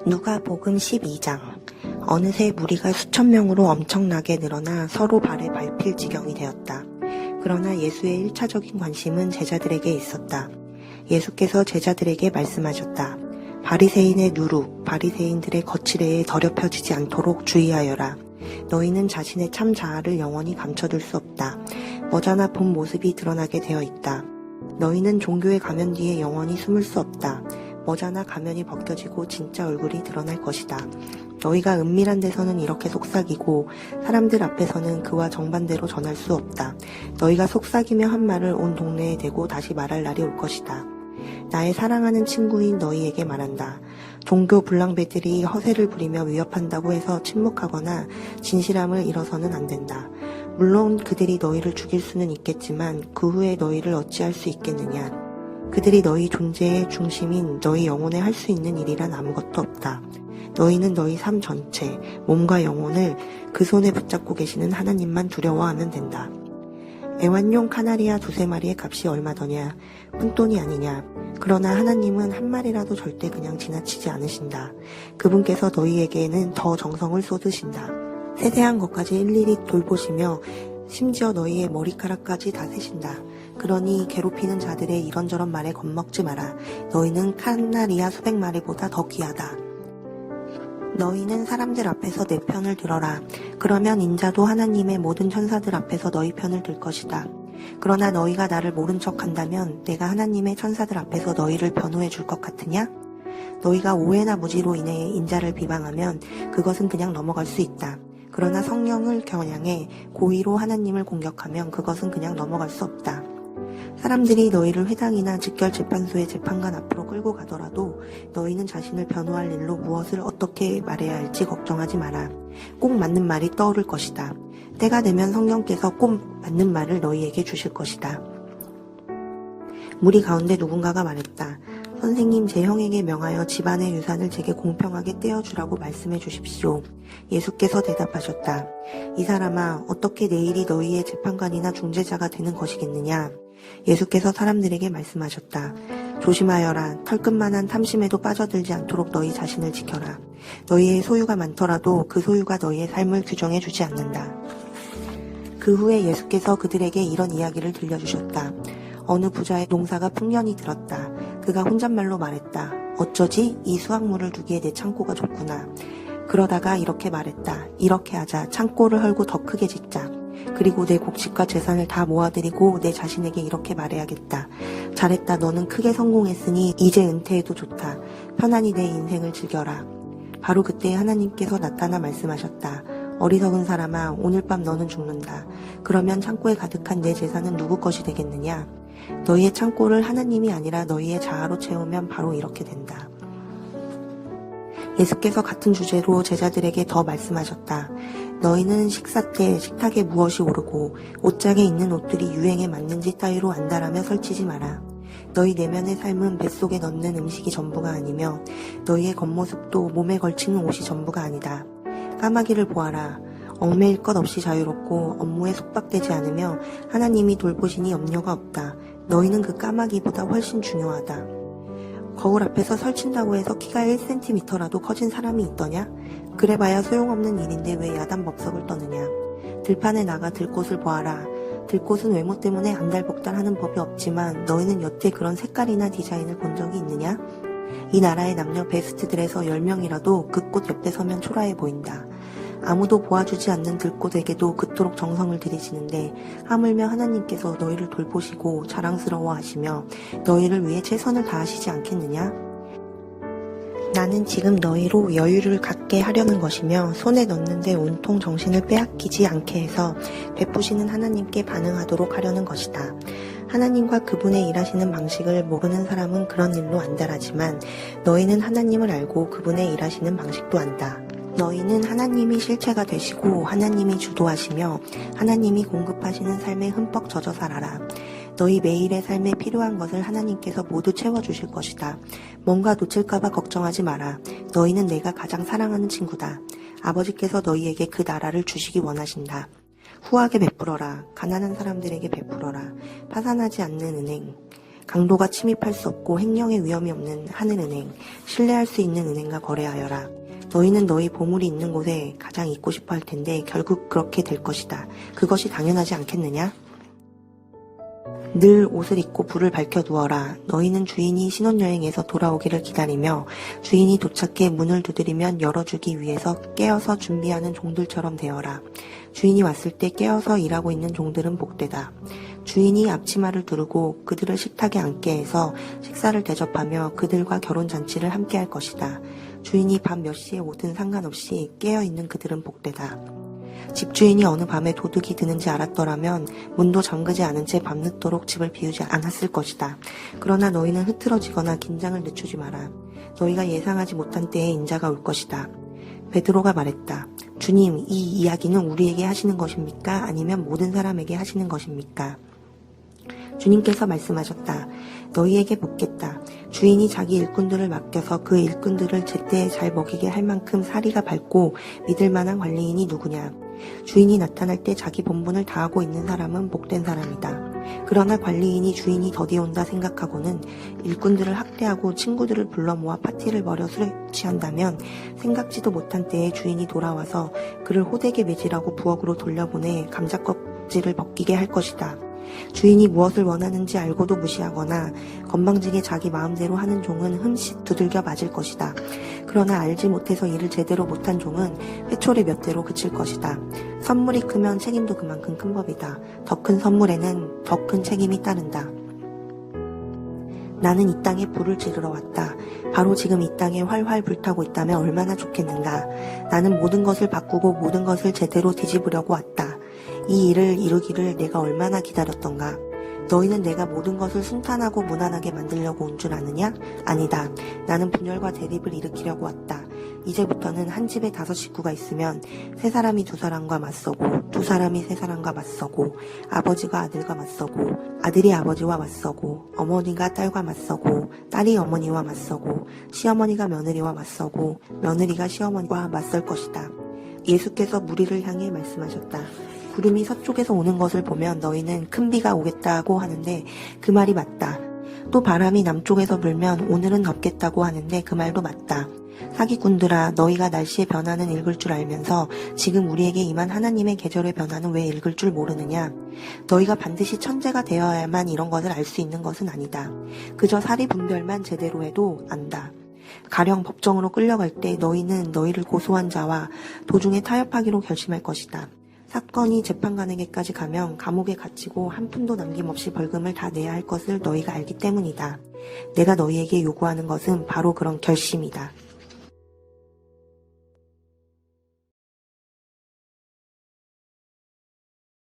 누가복음 12장. 어느새 무리가 수천 명으로 엄청나게 늘어나 서로 발에 밟힐 지경이 되었다. 그러나 예수의 1차적인 관심은 제자들에게 있었다. 예수께서 제자들에게 말씀하셨다. 바리새인의 누룩, 바리새인들의 거칠애에 더럽혀지지 않도록 주의하여라. 너희는 자신의 참 자아를 영원히 감춰둘 수 없다. 머지않아 본 모습이 드러나게 되어 있다. 너희는 종교의 가면 뒤에 영원히 숨을 수 없다. 머지않아 가면이 벗겨지고 진짜 얼굴이 드러날 것이다. 너희가 은밀한 데서는 이렇게 속삭이고 사람들 앞에서는 그와 정반대로 전할 수 없다. 너희가 속삭이며 한 말을 온 동네에 대고 다시 말할 날이 올 것이다. 나의 사랑하는 친구인 너희에게 말한다. 종교 불량배들이 허세를 부리며 위협한다고 해서 침묵하거나 진실함을 잃어서는 안 된다. 물론 그들이 너희를 죽일 수는 있겠지만 그 후에 너희를 어찌할 수 있겠느냐. 그들이 너희 존재의 중심인 너희 영혼에 할 수 있는 일이란 아무것도 없다. 너희는 너희 삶 전체, 몸과 영혼을 그 손에 붙잡고 계시는 하나님만 두려워하면 된다. 애완용 카나리아 2-3마리의 값이 얼마더냐? 푼돈이 아니냐? 그러나 하나님은 한 마리라도 절대 그냥 지나치지 않으신다. 그분께서 너희에게는 더 정성을 쏟으신다. 세세한 것까지 일일이 돌보시며 심지어 너희의 머리카락까지 다 세신다. 그러니 괴롭히는 자들의 이런저런 말에 겁먹지 마라. 너희는 카나리아 수백 마리보다 더 귀하다. 너희는 사람들 앞에서 내 편을 들어라. 그러면 인자도 하나님의 모든 천사들 앞에서 너희 편을 들 것이다. 그러나 너희가 나를 모른 척 한다면 내가 하나님의 천사들 앞에서 너희를 변호해 줄 것 같으냐? 너희가 오해나 무지로 인해 인자를 비방하면 그것은 그냥 넘어갈 수 있다. 그러나 성령을 겨냥해 고의로 하나님을 공격하면 그것은 그냥 넘어갈 수 없다. 사람들이 너희를 회당이나 직결재판소의 재판관 앞으로 끌고 가더라도 너희는 자신을 변호할 일로 무엇을 어떻게 말해야 할지 걱정하지 마라. 꼭 맞는 말이 떠오를 것이다. 때가 되면 성령께서 꼭 맞는 말을 너희에게 주실 것이다. 무리 가운데 누군가가 말했다. 선생님, 제 형에게 명하여 집안의 유산을 제게 공평하게 떼어주라고 말씀해 주십시오. 예수께서 대답하셨다. 이 사람아, 어떻게 내일이 너희의 재판관이나 중재자가 되는 것이겠느냐? 예수께서 사람들에게 말씀하셨다. 조심하여라. 털끝만한 탐심에도 빠져들지 않도록 너희 자신을 지켜라. 너희의 소유가 많더라도 그 소유가 너희의 삶을 규정해 주지 않는다. 그 후에 예수께서 그들에게 이런 이야기를 들려주셨다. 어느 부자의 농사가 풍년이 들었다. 그가 혼잣말로 말했다. 어쩌지? 이 수확물을 두기에 내 창고가 좁구나. 그러다가 이렇게 말했다. 이렇게 하자. 창고를 헐고 더 크게 짓자. 그리고 내 곡식과 재산을 다 모아들이고 내 자신에게 이렇게 말해야겠다. 잘했다. 너는 크게 성공했으니 이제 은퇴해도 좋다. 편안히 내 인생을 즐겨라. 바로 그때 하나님께서 나타나 말씀하셨다. 어리석은 사람아, 오늘 밤 너는 죽는다. 그러면 창고에 가득한 내 재산은 누구 것이 되겠느냐? 너희의 창고를 하나님이 아니라 너희의 자아로 채우면 바로 이렇게 된다. 예수께서 같은 주제로 제자들에게 더 말씀하셨다. 너희는 식사 때 식탁에 무엇이 오르고 옷장에 있는 옷들이 유행에 맞는지 따위로 안다라며 설치지 마라. 너희 내면의 삶은 뱃속에 넣는 음식이 전부가 아니며 너희의 겉모습도 몸에 걸치는 옷이 전부가 아니다. 까마귀를 보아라. 얽매일 것 없이 자유롭고 업무에 속박되지 않으며 하나님이 돌보시니 염려가 없다. 너희는 그 까마귀보다 훨씬 중요하다. 거울 앞에서 설친다고 해서 키가 1cm라도 커진 사람이 있더냐? 그래봐야 소용없는 일인데 왜 야단법석을 떠느냐? 들판에 나가 들꽃을 보아라. 들꽃은 외모 때문에 안달복달하는 법이 없지만 너희는 여태 그런 색깔이나 디자인을 본 적이 있느냐? 이 나라의 남녀 베스트들에서 10명이라도 그 꽃 옆에 서면 초라해 보인다. 아무도 보아주지 않는 들꽃에게도 그토록 정성을 들이시는데 하물며 하나님께서 너희를 돌보시고 자랑스러워하시며 너희를 위해 최선을 다하시지 않겠느냐? 나는 지금 너희로 여유를 갖게 하려는 것이며 손에 넣는데 온통 정신을 빼앗기지 않게 해서 베푸시는 하나님께 반응하도록 하려는 것이다. 하나님과 그분의 일하시는 방식을 모르는 사람은 그런 일로 안달하지만 너희는 하나님을 알고 그분의 일하시는 방식도 안다. 너희는 하나님이 실체가 되시고 하나님이 주도하시며 하나님이 공급하시는 삶에 흠뻑 젖어 살아라. 너희 매일의 삶에 필요한 것을 하나님께서 모두 채워주실 것이다. 뭔가 놓칠까봐 걱정하지 마라. 너희는 내가 가장 사랑하는 친구다. 아버지께서 너희에게 그 나라를 주시기 원하신다. 후하게 베풀어라. 가난한 사람들에게 베풀어라. 파산하지 않는 은행. 강도가 침입할 수 없고 횡령의 위험이 없는 하늘은행, 신뢰할 수 있는 은행과 거래하여라. 너희는 너희 보물이 있는 곳에 가장 있고 싶어 할 텐데 결국 그렇게 될 것이다. 그것이 당연하지 않겠느냐? 늘 옷을 입고 불을 밝혀두어라. 너희는 주인이 신혼여행에서 돌아오기를 기다리며 주인이 도착해 문을 두드리면 열어주기 위해서 깨어서 준비하는 종들처럼 되어라. 주인이 왔을 때 깨어서 일하고 있는 종들은 복되다. 주인이 앞치마를 두르고 그들을 식탁에 앉게 해서 식사를 대접하며 그들과 결혼잔치를 함께 할 것이다. 주인이 밤 몇 시에 오든 상관없이 깨어있는 그들은 복되다. 집주인이 어느 밤에 도둑이 드는지 알았더라면 문도 잠그지 않은 채 밤늦도록 집을 비우지 않았을 것이다. 그러나 너희는 흐트러지거나 긴장을 늦추지 마라. 너희가 예상하지 못한 때에 인자가 올 것이다. 베드로가 말했다. 주님, 이 이야기는 우리에게 하시는 것입니까? 아니면 모든 사람에게 하시는 것입니까? 주님께서 말씀하셨다. 너희에게 묻겠다. 주인이 자기 일꾼들을 맡겨서 그 일꾼들을 제때에 잘 먹이게 할 만큼 사리가 밝고 믿을 만한 관리인이 누구냐? 주인이 나타날 때 자기 본분을 다하고 있는 사람은 복된 사람이다. 그러나 관리인이 주인이 더디 온다 생각하고는 일꾼들을 학대하고 친구들을 불러 모아 파티를 벌여 술에 취한다면 생각지도 못한 때에 주인이 돌아와서 그를 호되게 매질하고 부엌으로 돌려보내 감자껍질을 벗기게 할 것이다. 주인이 무엇을 원하는지 알고도 무시하거나 건방지게 자기 마음대로 하는 종은 흠칫 두들겨 맞을 것이다. 그러나 알지 못해서 일을 제대로 못한 종은 회초리 몇 대로 그칠 것이다. 선물이 크면 책임도 그만큼 큰 법이다. 더 큰 선물에는 더 큰 책임이 따른다. 나는 이 땅에 불을 지르러 왔다. 바로 지금 이 땅에 활활 불타고 있다면 얼마나 좋겠는가. 나는 모든 것을 바꾸고 모든 것을 제대로 뒤집으려고 왔다. 이 일을 이루기를 내가 얼마나 기다렸던가. 너희는 내가 모든 것을 순탄하고 무난하게 만들려고 온 줄 아느냐? 아니다. 나는 분열과 대립을 일으키려고 왔다. 이제부터는 한 집에 5 식구가 있으면 세 사람이 두 사람과 맞서고 두 사람이 세 사람과 맞서고 아버지가 아들과 맞서고 아들이 아버지와 맞서고 어머니가 딸과 맞서고 딸이 어머니와 맞서고 시어머니가 며느리와 맞서고 며느리가 시어머니와 맞설 것이다. 예수께서 무리를 향해 말씀하셨다. 구름이 서쪽에서 오는 것을 보면 너희는 큰 비가 오겠다고 하는데 그 말이 맞다. 또 바람이 남쪽에서 불면 오늘은 덥겠다고 하는데 그 말도 맞다. 사기꾼들아, 너희가 날씨의 변화는 읽을 줄 알면서 지금 우리에게 임한 하나님의 계절의 변화는 왜 읽을 줄 모르느냐? 너희가 반드시 천재가 되어야만 이런 것을 알 수 있는 것은 아니다. 그저 사리 분별만 제대로 해도 안다. 가령 법정으로 끌려갈 때 너희는 너희를 고소한 자와 도중에 타협하기로 결심할 것이다. 사건이 재판관에게까지 가면 감옥에 갇히고 한 푼도 남김없이 벌금을 다 내야 할 것을 너희가 알기 때문이다. 내가 너희에게 요구하는 것은 바로 그런 결심이다.